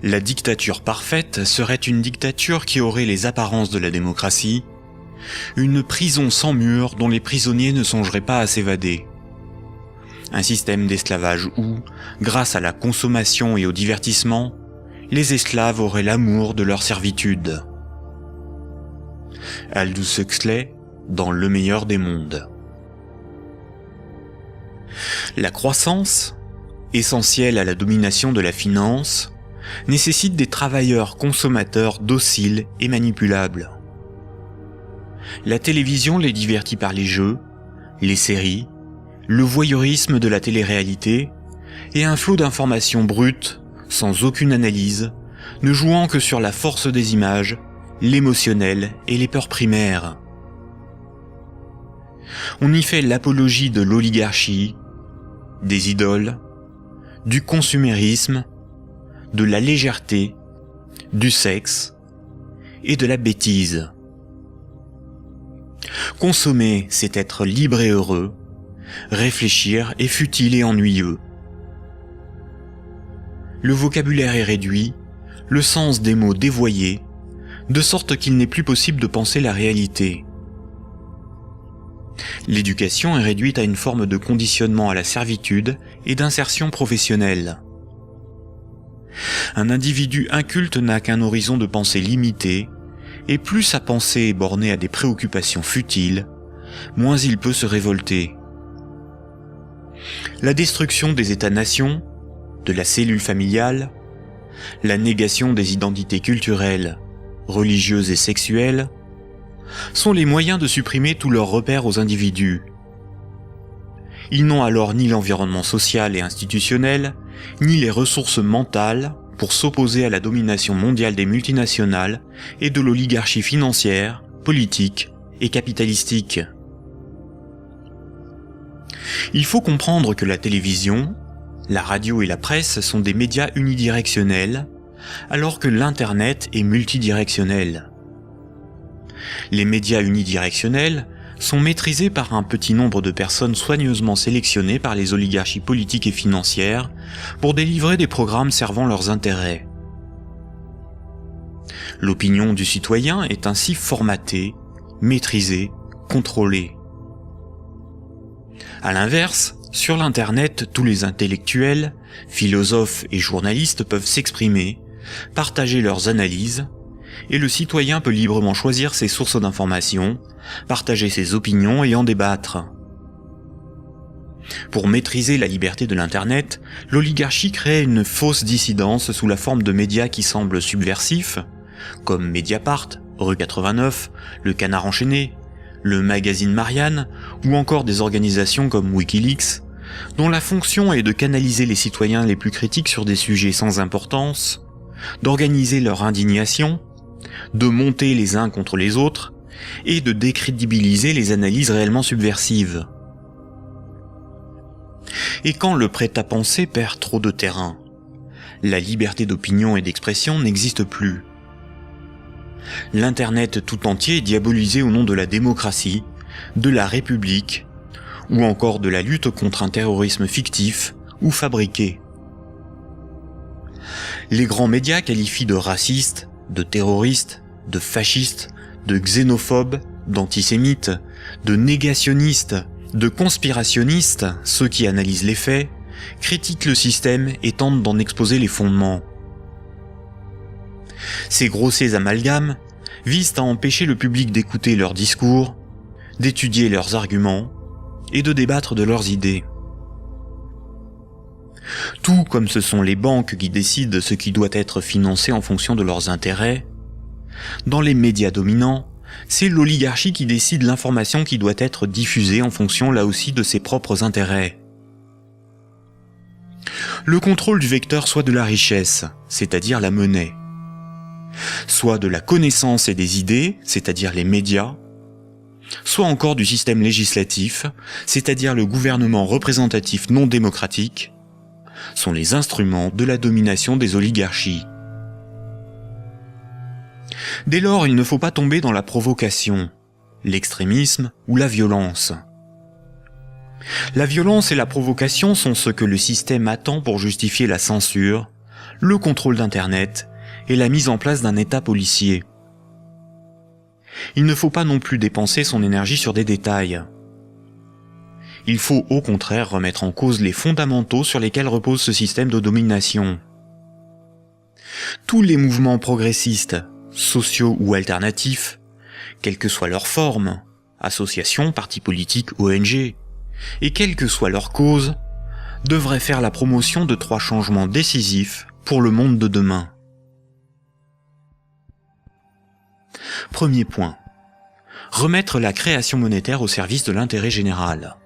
La dictature parfaite serait une dictature qui aurait les apparences de la démocratie, une prison sans murs dont les prisonniers ne songeraient pas à s'évader. Un système d'esclavage où, grâce à la consommation et au divertissement, les esclaves auraient l'amour de leur servitude. Aldous Huxley, dans Le meilleur des mondes. La croissance, essentielle à la domination de la finance, nécessite des travailleurs consommateurs dociles et manipulables. La télévision les divertit par les jeux, les séries, le voyeurisme de la télé-réalité et un flot d'informations brutes, sans aucune analyse, ne jouant que sur la force des images, l'émotionnel et les peurs primaires. On y fait l'apologie de l'oligarchie, des idoles, du consumérisme, de la légèreté, du sexe et de la bêtise. Consommer, c'est être libre et heureux, réfléchir est futile et ennuyeux. Le vocabulaire est réduit, le sens des mots dévoyé, de sorte qu'il n'est plus possible de penser la réalité. L'éducation est réduite à une forme de conditionnement à la servitude et d'insertion professionnelle. Un individu inculte n'a qu'un horizon de pensée limité, et plus sa pensée est bornée à des préoccupations futiles, moins il peut se révolter. La destruction des États-nations, de la cellule familiale, la négation des identités culturelles, religieuses et sexuelles, sont les moyens de supprimer tous leurs repères aux individus. Ils n'ont alors ni l'environnement social et institutionnel, ni les ressources mentales pour s'opposer à la domination mondiale des multinationales et de l'oligarchie financière, politique et capitalistique. Il faut comprendre que la télévision, la radio et la presse sont des médias unidirectionnels, alors que l'Internet est multidirectionnel. Les médias unidirectionnels sont maîtrisés par un petit nombre de personnes soigneusement sélectionnées par les oligarchies politiques et financières pour délivrer des programmes servant leurs intérêts. L'opinion du citoyen est ainsi formatée, maîtrisée, contrôlée. À l'inverse, sur l'Internet, tous les intellectuels, philosophes et journalistes peuvent s'exprimer, partager leurs analyses, et le citoyen peut librement choisir ses sources d'information, partager ses opinions et en débattre. Pour maîtriser la liberté de l'Internet, l'oligarchie crée une fausse dissidence sous la forme de médias qui semblent subversifs, comme Mediapart, Rue 89, Le Canard enchaîné, le magazine Marianne, ou encore des organisations comme Wikileaks, dont la fonction est de canaliser les citoyens les plus critiques sur des sujets sans importance, d'organiser leur indignation, de monter les uns contre les autres, et de décrédibiliser les analyses réellement subversives. Et quand le prêt-à-penser perd trop de terrain, la liberté d'opinion et d'expression n'existe plus. L'Internet tout entier est diabolisé au nom de la démocratie, de la République, ou encore de la lutte contre un terrorisme fictif ou fabriqué. Les grands médias qualifient de racistes, de terroristes, de fascistes, de xénophobes, d'antisémites, de négationnistes, de conspirationnistes ceux qui analysent les faits, critiquent le système et tentent d'en exposer les fondements. Ces grossiers amalgames visent à empêcher le public d'écouter leurs discours, d'étudier leurs arguments et de débattre de leurs idées. Tout comme ce sont les banques qui décident ce qui doit être financé en fonction de leurs intérêts, dans les médias dominants, c'est l'oligarchie qui décide l'information qui doit être diffusée en fonction là aussi de ses propres intérêts. Le contrôle du vecteur soit de la richesse, c'est-à-dire la monnaie, soit de la connaissance et des idées, c'est-à-dire les médias, soit encore du système législatif, c'est-à-dire le gouvernement représentatif non démocratique, sont les instruments de la domination des oligarchies. Dès lors, il ne faut pas tomber dans la provocation, l'extrémisme ou la violence. La violence et la provocation sont ce que le système attend pour justifier la censure, le contrôle d'Internet et la mise en place d'un État policier. Il ne faut pas non plus dépenser son énergie sur des détails. Il faut au contraire remettre en cause les fondamentaux sur lesquels repose ce système de domination. Tous les mouvements progressistes, sociaux ou alternatifs, quelle que soit leur forme, associations, partis politiques, ONG, et quelle que soit leur cause, devraient faire la promotion de 3 changements décisifs pour le monde de demain. Premier point. Remettre la création monétaire au service de l'intérêt général.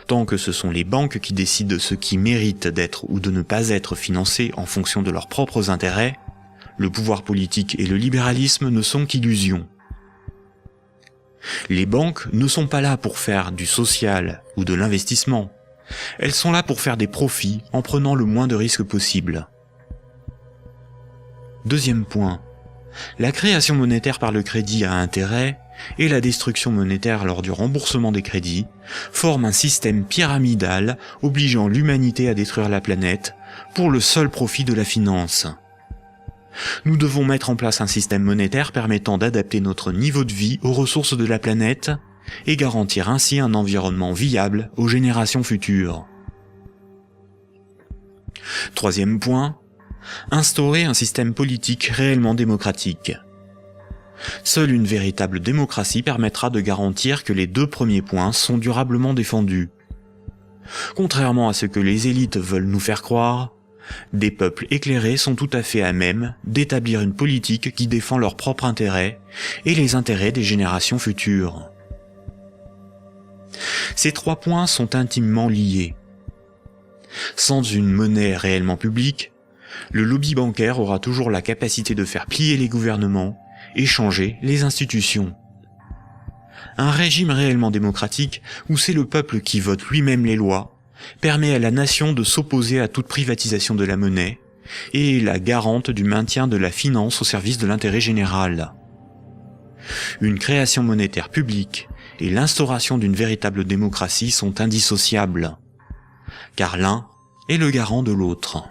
Tant que ce sont les banques qui décident de ce qui mérite d'être ou de ne pas être financé en fonction de leurs propres intérêts, le pouvoir politique et le libéralisme ne sont qu'illusions. Les banques ne sont pas là pour faire du social ou de l'investissement. Elles sont là pour faire des profits en prenant le moins de risques possible. Deuxième point. La création monétaire par le crédit à intérêt et la destruction monétaire lors du remboursement des crédits forment un système pyramidal obligeant l'humanité à détruire la planète pour le seul profit de la finance. Nous devons mettre en place un système monétaire permettant d'adapter notre niveau de vie aux ressources de la planète et garantir ainsi un environnement viable aux générations futures. Troisième point, instaurer un système politique réellement démocratique. Seule une véritable démocratie permettra de garantir que les 2 premiers points sont durablement défendus. Contrairement à ce que les élites veulent nous faire croire, des peuples éclairés sont tout à fait à même d'établir une politique qui défend leurs propres intérêts et les intérêts des générations futures. Ces 3 points sont intimement liés. Sans une monnaie réellement publique, le lobby bancaire aura toujours la capacité de faire plier les gouvernements et changer les institutions. Un régime réellement démocratique, où c'est le peuple qui vote lui-même les lois, permet à la nation de s'opposer à toute privatisation de la monnaie et est la garante du maintien de la finance au service de l'intérêt général. Une création monétaire publique et l'instauration d'une véritable démocratie sont indissociables, car l'un est le garant de l'autre.